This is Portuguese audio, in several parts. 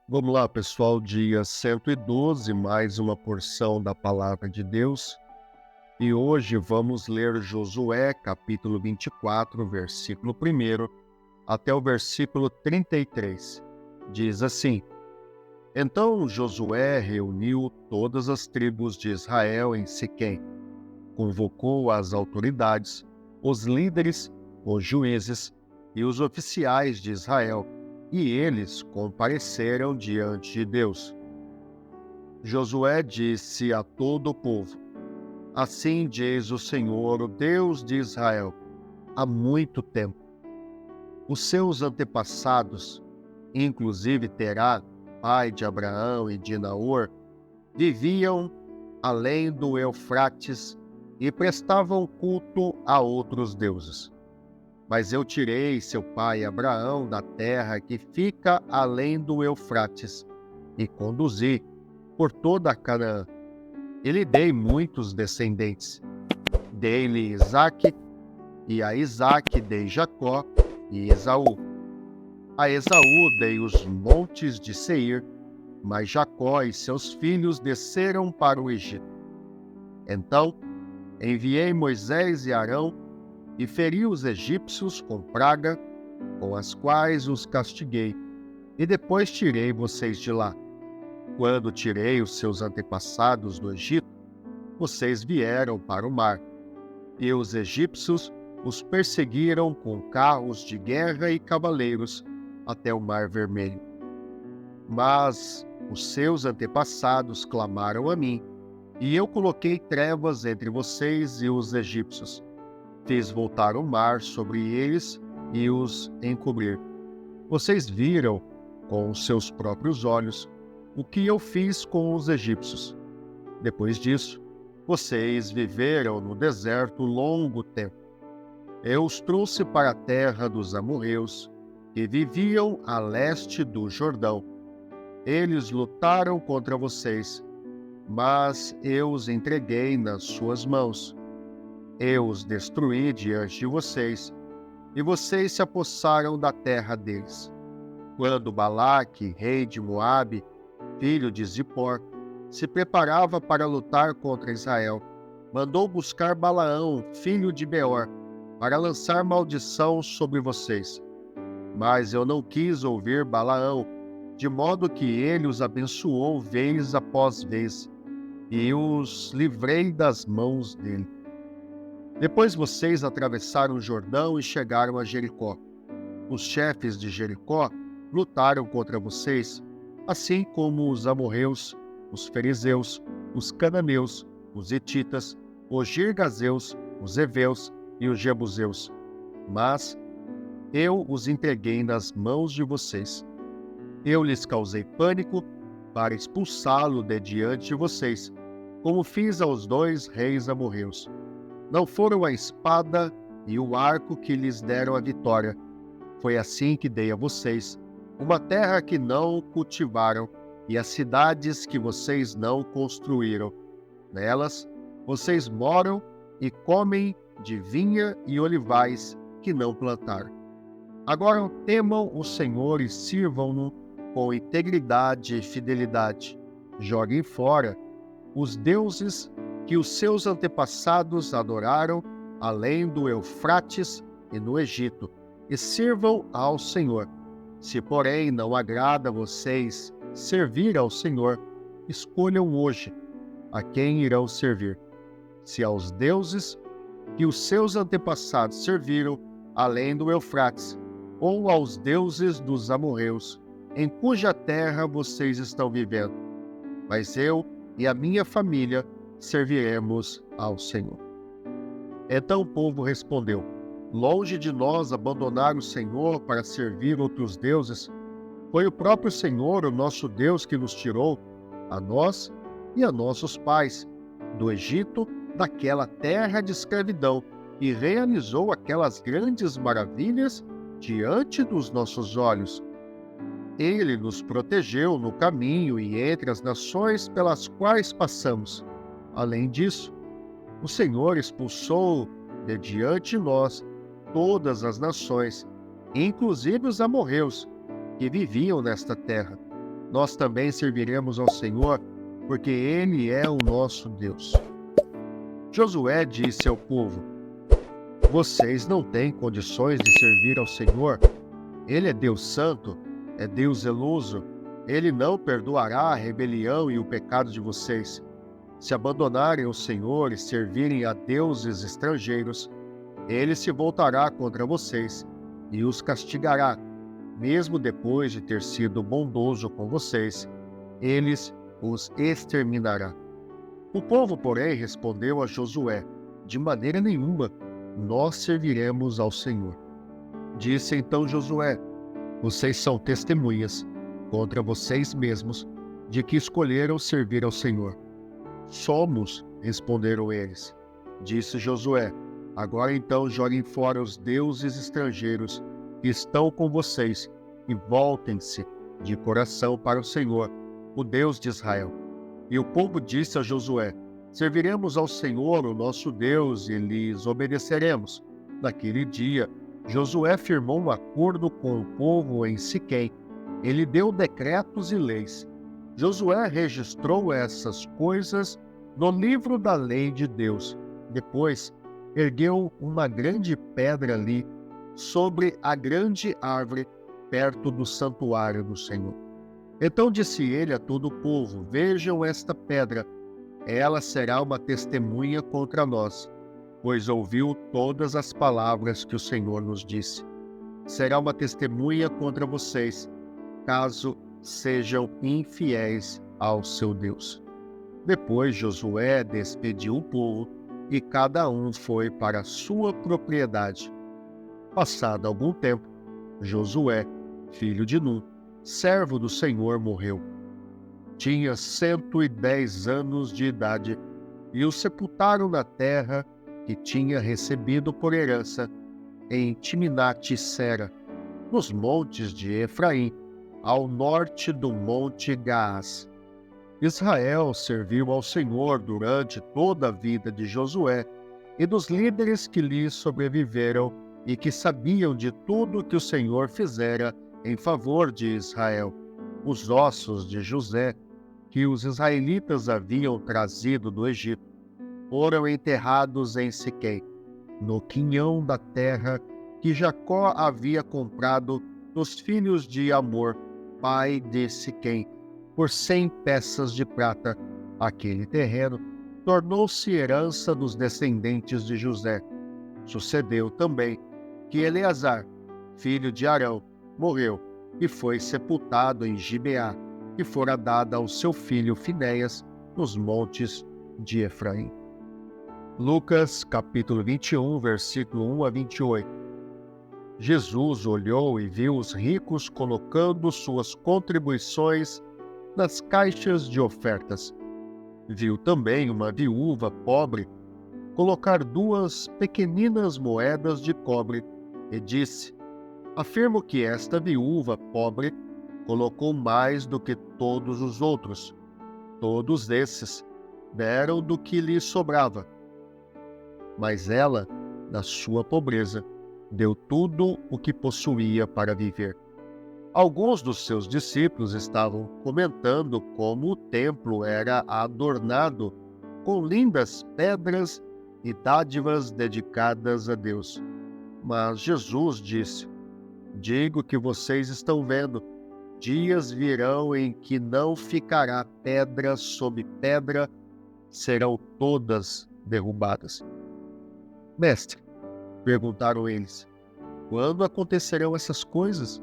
Vamos lá, pessoal, dia 112, mais uma porção da Palavra de Deus. E hoje vamos ler Josué, capítulo 24, versículo 1 até o versículo 33. Diz assim: Então Josué reuniu todas as tribos de Israel em Siquém, convocou as autoridades, os líderes, os juízes e os oficiais de Israel, e eles compareceram diante de Deus. Josué disse a todo o povo: Assim diz o Senhor, o Deus de Israel: há muito tempo, os seus antepassados, inclusive Terá, pai de Abraão e de Naor, viviam além do Eufrates e prestavam culto a outros deuses. Mas eu tirei seu pai Abraão da terra que fica além do Eufrates e conduzi por toda a Canaã. E lhe dei muitos descendentes. Dei-lhe Isaque, e a Isaque dei Jacó e Esaú. A Esaú dei os montes de Seir, mas Jacó e seus filhos desceram para o Egito. Então enviei Moisés e Arão e feri os egípcios com praga, com as quais os castiguei, e depois tirei vocês de lá. Quando tirei os seus antepassados do Egito, vocês vieram para o mar, e os egípcios os perseguiram com carros de guerra e cavaleiros até o Mar Vermelho. Mas os seus antepassados clamaram a mim, e eu coloquei trevas entre vocês e os egípcios. Fiz voltar o mar sobre eles e os encobrir. Vocês viram com os seus próprios olhos o que eu fiz com os egípcios. Depois disso, vocês viveram no deserto longo tempo. Eu os trouxe para a terra dos amorreus, que viviam a leste do Jordão. Eles lutaram contra vocês, mas eu os entreguei nas suas mãos. Eu os destruí diante de vocês, e vocês se apossaram da terra deles. Quando Balaque, rei de Moabe, filho de Zippor, se preparava para lutar contra Israel, mandou buscar Balaão, filho de Beor, para lançar maldição sobre vocês. Mas eu não quis ouvir Balaão, de modo que ele os abençoou vez após vez, e os livrei das mãos dele. Depois vocês atravessaram o Jordão e chegaram a Jericó. Os chefes de Jericó lutaram contra vocês, assim como os amorreus, os fariseus, os cananeus, os hetitas, os girgazeus, os heveus e os jebuseus. Mas eu os entreguei nas mãos de vocês. Eu lhes causei pânico para expulsá-lo de diante de vocês, como fiz aos 2 reis amorreus. Não foram a espada e o arco que lhes deram a vitória. Foi assim que dei a vocês uma terra que não cultivaram e as cidades que vocês não construíram. Nelas, vocês moram e comem de vinha e olivais que não plantaram. Agora temam o Senhor e sirvam-no com integridade e fidelidade. Joguem fora os deuses que os seus antepassados adoraram além do Eufrates e no Egito, e sirvam ao Senhor. Se, porém, não agrada a vocês servir ao Senhor, escolham hoje a quem irão servir: se aos deuses que os seus antepassados serviram além do Eufrates, ou aos deuses dos amorreus, em cuja terra vocês estão vivendo. Mas eu e a minha família serviremos ao Senhor. Então o povo respondeu: Longe de nós abandonar o Senhor para servir outros deuses. Foi o próprio Senhor, o nosso Deus, que nos tirou, a nós e a nossos pais, do Egito, daquela terra de escravidão, e realizou aquelas grandes maravilhas diante dos nossos olhos. Ele nos protegeu no caminho e entre as nações pelas quais passamos. Além disso, o Senhor expulsou de diante de nós todas as nações, inclusive os amorreus, que viviam nesta terra. nós também serviremos ao Senhor, porque Ele é o nosso Deus. Josué disse ao povo: Vocês não têm condições de servir ao Senhor. Ele é Deus santo, é Deus zeloso. Ele não perdoará a rebelião e o pecado de vocês. Se abandonarem o Senhor e servirem a deuses estrangeiros, Ele se voltará contra vocês e os castigará. Mesmo depois de ter sido bondoso com vocês, Ele os exterminará. O povo, porém, respondeu a Josué: De maneira nenhuma, nós serviremos ao Senhor. Disse então Josué: Vocês são testemunhas contra vocês mesmos de que escolheram servir ao Senhor. Somos, responderam eles. Disse Josué: Agora então joguem fora os deuses estrangeiros que estão com vocês e voltem-se de coração para o Senhor, o Deus de Israel. E o povo disse a Josué: Serviremos ao Senhor, o nosso Deus, e lhes obedeceremos. Naquele dia, Josué firmou um acordo com o povo em Siquém. Ele deu decretos e leis. Josué registrou essas coisas no livro da lei de Deus. Depois, ergueu uma grande pedra ali, sobre a grande árvore, perto do santuário do Senhor. Então disse ele a todo o povo: Vejam esta pedra, ela será uma testemunha contra nós, pois ouviu todas as palavras que o Senhor nos disse. Será uma testemunha contra vocês, caso sejam infiéis ao seu Deus. Depois Josué despediu o povo e cada um foi para a sua propriedade. Passado algum tempo, Josué, filho de Num, servo do Senhor, morreu. Tinha 110 anos de idade e o sepultaram na terra que tinha recebido por herança em Timnat-Sera, nos montes de Efraim, ao norte do monte Gaás. Israel serviu ao Senhor durante toda a vida de Josué e dos líderes que lhe sobreviveram e que sabiam de tudo que o Senhor fizera em favor de Israel. Os ossos de José, que os israelitas haviam trazido do Egito, foram enterrados em Siquém, no quinhão da terra que Jacó havia comprado dos filhos de Amor, pai de Siquém, por 100 peças de prata. Aquele terreno tornou-se herança dos descendentes de José. Sucedeu também que Eleazar, filho de Arão, morreu e foi sepultado em Gibeá, que fora dada ao seu filho Finéias, nos montes de Efraim. Lucas, capítulo 21, versículo 1 a 28. Jesus olhou e viu os ricos colocando suas contribuições nas caixas de ofertas. Viu também uma viúva pobre colocar 2 pequeninas moedas de cobre e disse: Afirmo que esta viúva pobre colocou mais do que todos os outros. Todos esses deram do que lhe sobrava. Mas ela, na sua pobreza, deu tudo o que possuía para viver. Alguns dos seus discípulos estavam comentando como o templo era adornado com lindas pedras e dádivas dedicadas a Deus. Mas Jesus disse: Digo que vocês estão vendo, dias virão em que não ficará pedra sobre pedra, serão todas derrubadas. Mestre, perguntaram eles, quando acontecerão essas coisas?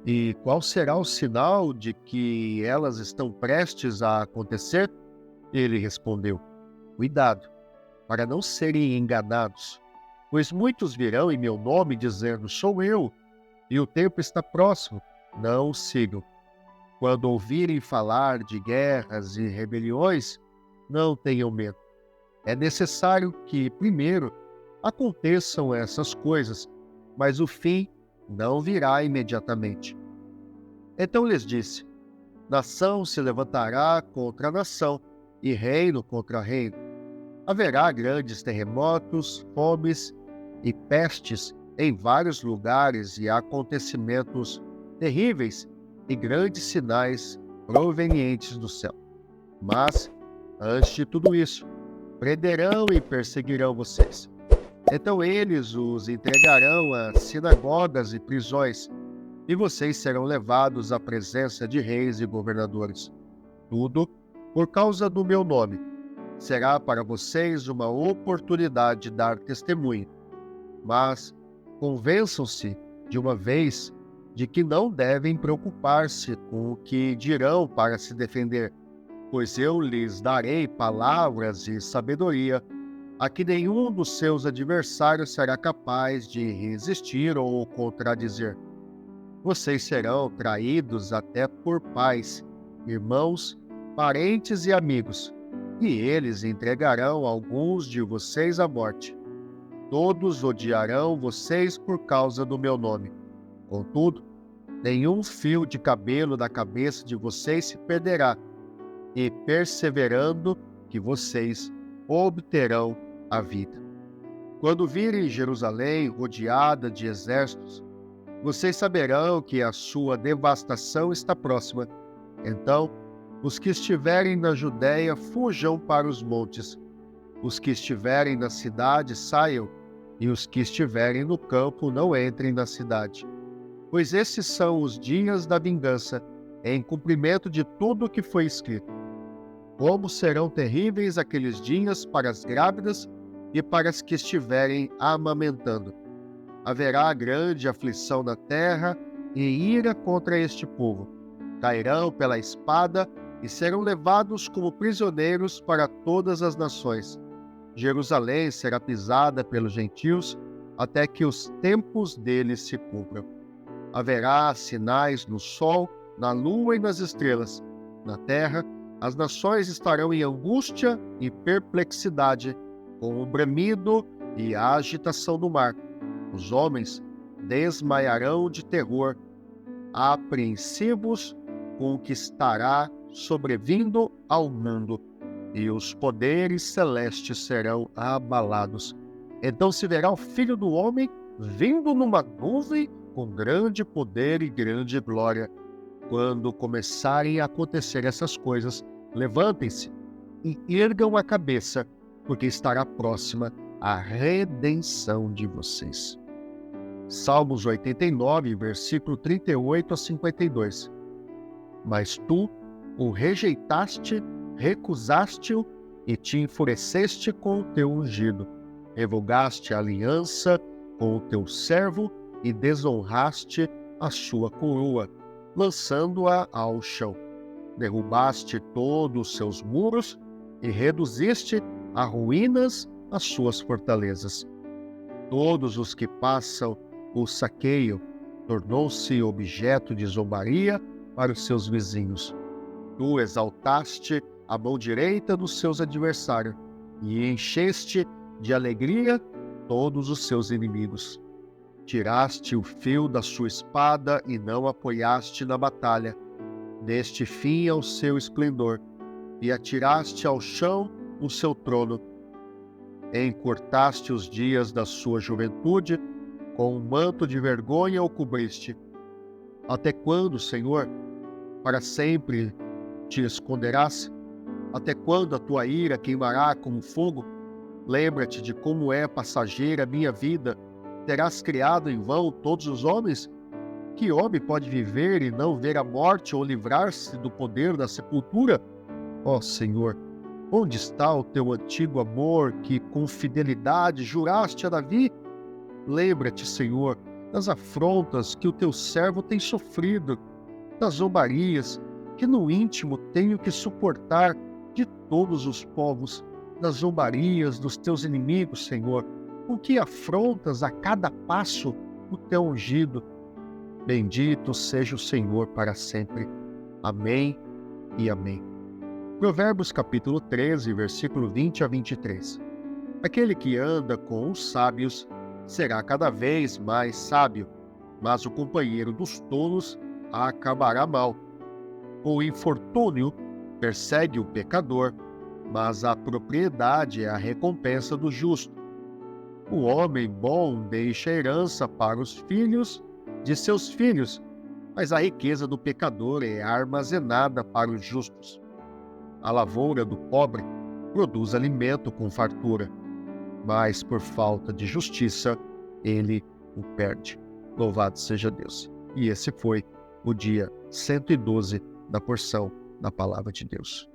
E qual será o sinal de que elas estão prestes a acontecer? Ele respondeu: Cuidado, para não serem enganados, pois muitos virão em meu nome dizendo: Sou eu, e o tempo está próximo. Não o sigam. Quando ouvirem falar de guerras e rebeliões, não tenham medo. É necessário que, primeiro, aconteçam essas coisas, mas o fim não virá imediatamente. Então lhes disse: Nação se levantará contra nação, e reino contra reino. Haverá grandes terremotos, fomes e pestes em vários lugares e acontecimentos terríveis e grandes sinais provenientes do céu. Mas, antes de tudo isso, prenderão e perseguirão vocês. Então eles os entregarão a sinagogas e prisões, e vocês serão levados à presença de reis e governadores. Tudo por causa do meu nome. Será para vocês uma oportunidade de dar testemunho. Mas convençam-se de uma vez de que não devem preocupar-se com o que dirão para se defender, pois eu lhes darei palavras e sabedoria a que nenhum dos seus adversários será capaz de resistir ou contradizer. Vocês serão traídos até por pais, irmãos, parentes e amigos, e eles entregarão alguns de vocês à morte. Todos odiarão vocês por causa do meu nome. Contudo, nenhum fio de cabelo da cabeça de vocês se perderá, e perseverando que vocês obterão a vida. Quando virem Jerusalém rodeada de exércitos, vocês saberão que a sua devastação está próxima. Então, os que estiverem na Judéia fujam para os montes. Os que estiverem na cidade saiam, e os que estiverem no campo não entrem na cidade. Pois esses são os dias da vingança, em cumprimento de tudo o que foi escrito. Como serão terríveis aqueles dias para as grávidas e para as que estiverem amamentando. Haverá grande aflição na terra e ira contra este povo. Cairão pela espada e serão levados como prisioneiros para todas as nações. Jerusalém será pisada pelos gentios até que os tempos deles se cumpram. Haverá sinais no sol, na lua e nas estrelas. Na terra, as nações estarão em angústia e perplexidade, com o bramido e a agitação do mar. Os homens desmaiarão de terror, apreensivos com o que estará sobrevindo ao mundo, e os poderes celestes serão abalados. Então se verá o Filho do Homem vindo numa nuvem com grande poder e grande glória. Quando começarem a acontecer essas coisas, levantem-se e ergam a cabeça, porque estará próxima a redenção de vocês. Salmos 89, versículo 38 a 52. Mas tu o rejeitaste, recusaste-o e te enfureceste com o teu ungido. Revogaste a aliança com o teu servo e desonraste a sua coroa, lançando-a ao chão. Derrubaste todos os seus muros e reduziste a ruínas as suas fortalezas. Todos os que passam o saqueiam, tornou-se objeto de zombaria para os seus vizinhos. Tu exaltaste a mão direita dos seus adversários e encheste de alegria todos os seus inimigos. Tiraste o fio da sua espada e não apoiaste na batalha. Deste fim ao seu esplendor, e atiraste ao chão o seu trono. Encurtaste os dias da sua juventude, com um manto de vergonha o cobriste. Até quando, Senhor? Para sempre te esconderás? Até quando a tua ira queimará como fogo? Lembra-te de como é passageira a minha vida. Terás criado em vão todos os homens? Que homem pode viver e não ver a morte ou livrar-se do poder da sepultura? Ó Senhor, onde está o teu antigo amor que com fidelidade juraste a Davi? Lembra-te, Senhor, das afrontas que o teu servo tem sofrido, das zombarias que no íntimo tenho que suportar de todos os povos, das zombarias dos teus inimigos, Senhor, com que afrontas a cada passo o teu ungido. Bendito seja o Senhor para sempre. Amém e amém. Provérbios capítulo 13, versículo 20 a 23. Aquele que anda com os sábios será cada vez mais sábio, mas o companheiro dos tolos acabará mal. O infortúnio persegue o pecador, mas a propriedade é a recompensa do justo. O homem bom deixa herança para os filhos de seus filhos, mas a riqueza do pecador é armazenada para os justos. A lavoura do pobre produz alimento com fartura, mas por falta de justiça ele o perde. Louvado seja Deus. E esse foi o dia 112 da porção da Palavra de Deus.